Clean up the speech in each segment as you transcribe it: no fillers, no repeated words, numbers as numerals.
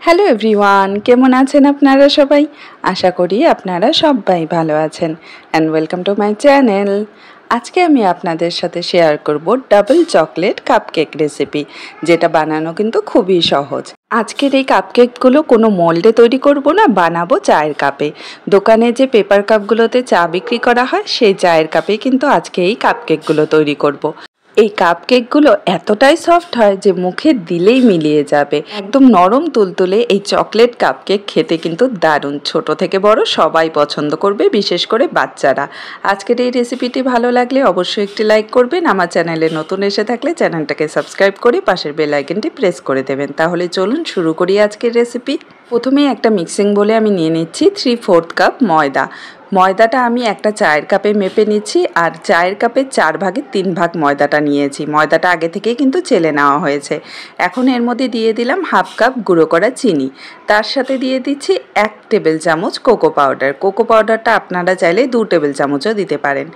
Hello everyone, কেমন আছেন আপনারা সবাই? আশা করি আপনারা সবাই ভালো আছেন and welcome to my channel. আজকে আমি আপনাদের সাথে শেয়ার করব ডাবল চকলেট কাপকেক রেসিপি, যেটা বানানো কিন্তু খুবই সহজ। আজকের এই কাপকেকগুলো কোনো মোল্ডে তৈরি করব না, বানাবো চায়ের কাপে। দোকানে যে পেপার কাপগুলোতে চা বিক্রি করা হয় সেই চায়ের কাপে কিন্তু আজকে এই কাপকেকগুলো তৈরি করব। এই কাপকেকগুলো এতটাই সফট হয় যে মুখে দিলেই মিলিয়ে যাবে। একদম নরম তুলতুলে এই চকলেট কাপকেক খেতে কিন্তু দারুণ। ছোট থেকে বড় সবাই পছন্দ করবে, বিশেষ করে বাচ্চারা। আজকের এই রেসিপিটি ভালো লাগলে অবশ্যই একটি লাইক করবেন। আমার চ্যানেলে নতুন এসে থাকলে চ্যানেলটাকে সাবস্ক্রাইব করে পাশের বেল আইকনটি প্রেস করে দেবেন। তাহলে চলুন শুরু করি আজকের রেসিপি। প্রথমেই একটা মিক্সিং বলে আমি নিয়ে নিচ্ছি 3/4 কাপ ময়দা। ময়দাটা আমি একটা চায়ের কাপে মেপে নিচ্ছি, আর চায়ের কাপের 4 ভাগের 3 ভাগ ময়দাটা নিয়েছি। ময়দাটা আগে থেকেই কিন্তু চেলে নেওয়া হয়েছে। এখন এর মধ্যে দিয়ে দিলাম 1/2 কাপ গুঁড়ো করা চিনি। তার সাথে দিয়ে দিচ্ছি 1 টেবিল চামচ কোকো পাউডার। কোকো পাউডারটা আপনারা চাইলে 2 টেবিল চামচও দিতে পারেন।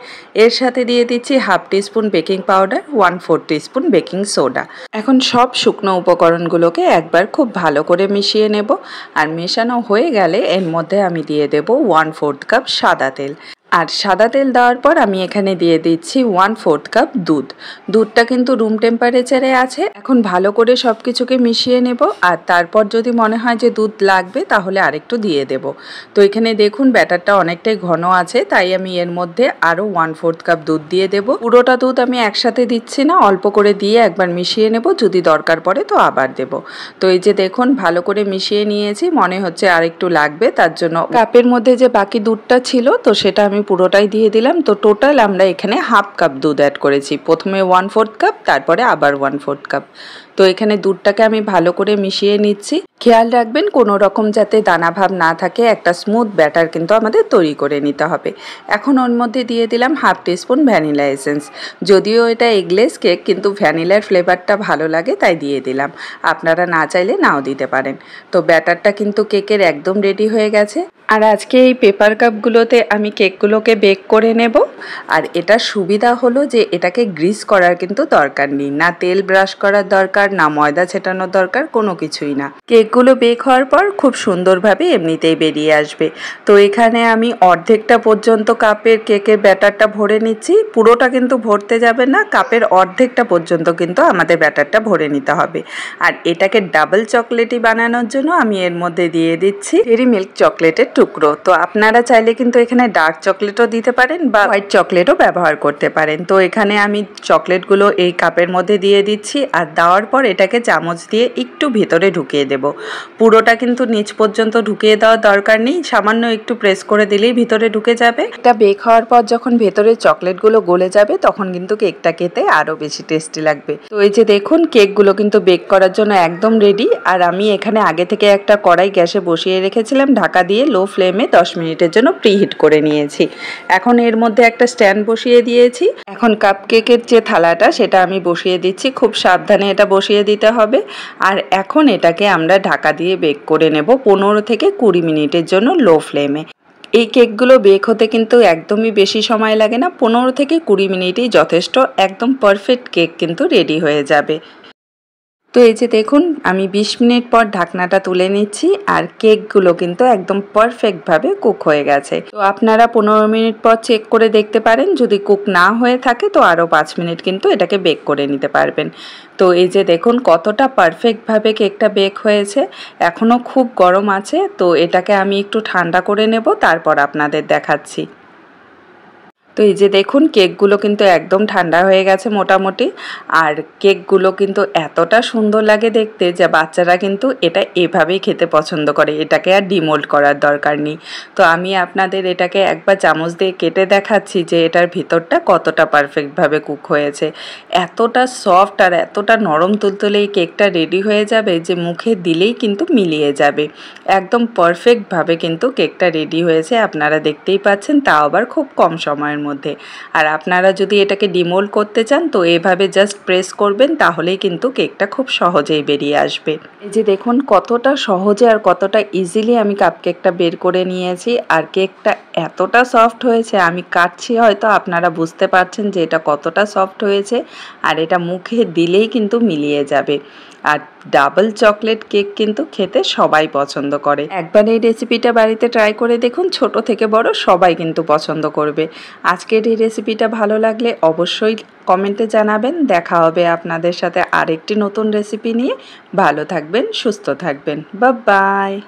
এর সাথে দিয়ে দিচ্ছি 1/2 teaspoon baking powder, 1/4 teaspoon baking soda. এখন সব শুকনো উপকরণগুলোকে একবার খুব ভালো করে মিশিয়ে নেব। আর মেশানো হয়ে গেলে এর মধ্যে আমি দিয়ে দেব 1/4 কাপ সাদা তেল। আর সাদা তেল দেওয়ার পর আমি এখানে দিয়ে দিচ্ছি 1/4 কাপ দুধ। দুধটা কিন্তু রুম টেম্পারেচারে আছে। এখন ভালো করে সব কিছুকে মিশিয়ে নেব, আর তারপর যদি মনে হয় যে দুধ লাগবে তাহলে আরেকটু দিয়ে দেব। তো এখানে দেখুন ব্যাটারটা অনেকটাই ঘন আছে, তাই আমি এর মধ্যে আরও 1/4 কাপ দুধ দিয়ে দেব। পুরোটা দুধ আমি একসাথে দিচ্ছি না, অল্প করে দিয়ে একবার মিশিয়ে নেব, যদি দরকার পড়ে তো আবার দেব। তো এই যে দেখুন ভালো করে মিশিয়ে নিয়েছি, মনে হচ্ছে আর একটু লাগবে, তার জন্য কাপের মধ্যে যে বাকি দুধটা ছিল তো সেটা আমি পুরোটাই দিয়ে দিলাম। তো টোটাল আমরা এখানে 1/2 কাপ দুধ অ্যাড করেছি। প্রথমে 1/4 কাপ, তারপরে আবার 1/4 কাপ। তো এখানে দুধটাকে আমি ভালো করে মিশিয়ে নিচ্ছি। খেয়াল রাখবেন কোনো রকম যাতে দানা ভাব না থাকে, একটা স্মুথ ব্যাটার কিন্তু আমাদের তৈরি করে নিতে হবে। এখন ওর মধ্যে দিয়ে দিলাম 1/2 টিস্পুন ভ্যানিলা এসেন্স। যদিও এটা এগলেস কেক, কিন্তু ভ্যানিলার ফ্লেভারটা ভালো লাগে তাই দিয়ে দিলাম। আপনারা না চাইলে নাও দিতে পারেন। তো ব্যাটারটা কিন্তু কেকের একদম রেডি হয়ে গেছে। আর আজকে এই পেপার কাপগুলোতে আমি কেকগুলোকে বেক করে নেব। আর এটা সুবিধা হলো যে এটাকে গ্রিস করার কিন্তু দরকার নেই, না তেল ব্রাশ করার দরকার, না ময়দা ছেটানোর দরকার, কোনো কিছুই না। কেকগুলো বেক হওয়ার পর খুব সুন্দরভাবে এমনিতেই বেরিয়ে আসবে। তো এখানে আমি অর্ধেকটা পর্যন্ত কাপের কেকের ব্যাটারটা ভরে নিচ্ছি। পুরোটা কিন্তু ভরতে যাবে না, কাপের অর্ধেকটা পর্যন্ত কিন্তু আমাদের ব্যাটারটা ভরে নিতে হবে। আর এটাকে ডাবল চকলেটই বানানোর জন্য আমি এর মধ্যে দিয়ে দিচ্ছি ডেরি মিল্ক চকলেটের টুকরো। তো আপনারা চাইলে কিন্তু এখানে ডার্ক চকলেটও দিতে পারেন বা হোয়াইট চকলেটও ব্যবহার করতে পারেন। তো এখানে আমি চকলেটগুলো এই কাপের মধ্যে দিয়ে দিচ্ছি, আর দেওয়ার পর এটাকে চামচ দিয়ে একটু ভেতরে ঢুকিয়ে দেব। পুরোটা কিন্তু নিচ পর্যন্ত ঢুকিয়ে দেওয়ার দরকার নেই, সামান্য একটু প্রেস করে দিলেই ভিতরে ঢুকে যাবে। এটা বেক হওয়ার পর যখন ভেতরে চকলেটগুলো গলে যাবে তখন কিন্তু কেকটা খেতে আরও বেশি টেস্টি লাগবে। তো এই যে দেখুন কেকগুলো কিন্তু বেক করার জন্য একদম রেডি। আর আমি এখানে আগে থেকে একটা কড়াই গ্যাসে বসিয়ে রেখেছিলাম, ঢাকা দিয়ে লো ফ্লেমে 10 মিনিটের জন্য প্রিহিট করে নিয়েছি। এখন এর মধ্যে একটা স্ট্যান্ড বসিয়ে দিয়েছি। এখন কাপকেকের যে থালাটা সেটা আমি বসিয়ে দিচ্ছি, খুব সাবধানে এটা বসিয়ে দিতে হবে। আর এখন এটাকে আমরা ঢাকা দিয়ে বেক করে নেব 15 থেকে 20 মিনিটের জন্য লো ফ্লেমে। এই কেকগুলো বেক হতে কিন্তু একদমই বেশি সময় লাগে না, 15 থেকে 20 মিনিটই যথেষ্ট। একদম পারফেক্ট কেক কিন্তু রেডি হয়ে যাবে। তো এই যে দেখুন আমি 20 মিনিট পর ঢাকনাটা তুলে নিচ্ছি, আর কেকগুলো কিন্তু একদম পারফেক্টভাবে কুক হয়ে গেছে। তো আপনারা 15 মিনিট পর চেক করে দেখতে পারেন, যদি কুক না হয়ে থাকে তো আরও 5 মিনিট কিন্তু এটাকে বেক করে নিতে পারবেন। তো এই যে দেখুন কতটা পারফেক্টভাবে কেকটা বেক হয়েছে। এখনও খুব গরম আছে, তো এটাকে আমি একটু ঠান্ডা করে নেব, তারপর আপনাদের দেখাচ্ছি। তো এই যে দেখুন কেকগুলো কিন্তু একদম ঠান্ডা হয়ে গেছে মোটামুটি। আর কেকগুলো কিন্তু এতটা সুন্দর লাগে দেখতে যে বাচ্চারা কিন্তু এটা এভাবেই খেতে পছন্দ করে, এটাকে আর ডিমোল্ড করার দরকার নেই। তো আমি আপনাদের এটাকে একবার চামচ দিয়ে কেটে দেখাচ্ছি যে এটার ভিতরটা কতটা পারফেক্টভাবে কুক হয়েছে। এতটা সফট আর এতটা নরম তুলতুলে এই কেকটা রেডি হয়ে যাবে যে মুখে দিলেই কিন্তু মিলিয়ে যাবে। একদম পারফেক্টভাবে কিন্তু কেকটা রেডি হয়েছে, আপনারা দেখতেই পাচ্ছেন, তাও আবার খুব কম সময়ের মধ্যে। আর আপনারা যদি এটাকে ডিমোল্ড করতে চান তো এভাবে জাস্ট প্রেস করবেন, তাহলেই কিন্তু কেকটা খুব সহজেই বেরিয়ে আসবে। এই যে দেখুন কতটা সহজে আর কতটা ইজিলি আমি কাপকেকটা বের করে নিয়েছি। আর কেকটা এতটা সফট হয়েছে, আমি কাটছি হয়তো আপনারা বুঝতে পারছেন যে এটা কতটা সফট হয়েছে। আর এটা মুখে দিলেই কিন্তু মিলিয়ে যাবে। আর ডাবল চকলেট কেক কিন্তু খেতে সবাই পছন্দ করে। একবার এই রেসিপিটা বাড়িতে ট্রাই করে দেখুন, ছোট থেকে বড় সবাই কিন্তু পছন্দ করবে। আজকের এই রেসিপিটা ভালো লাগলে অবশ্যই কমেন্টে জানাবেন। দেখা হবে আপনাদের সাথে আরেকটি নতুন রেসিপি নিয়ে। ভালো থাকবেন, সুস্থ থাকবেন। Bye bye.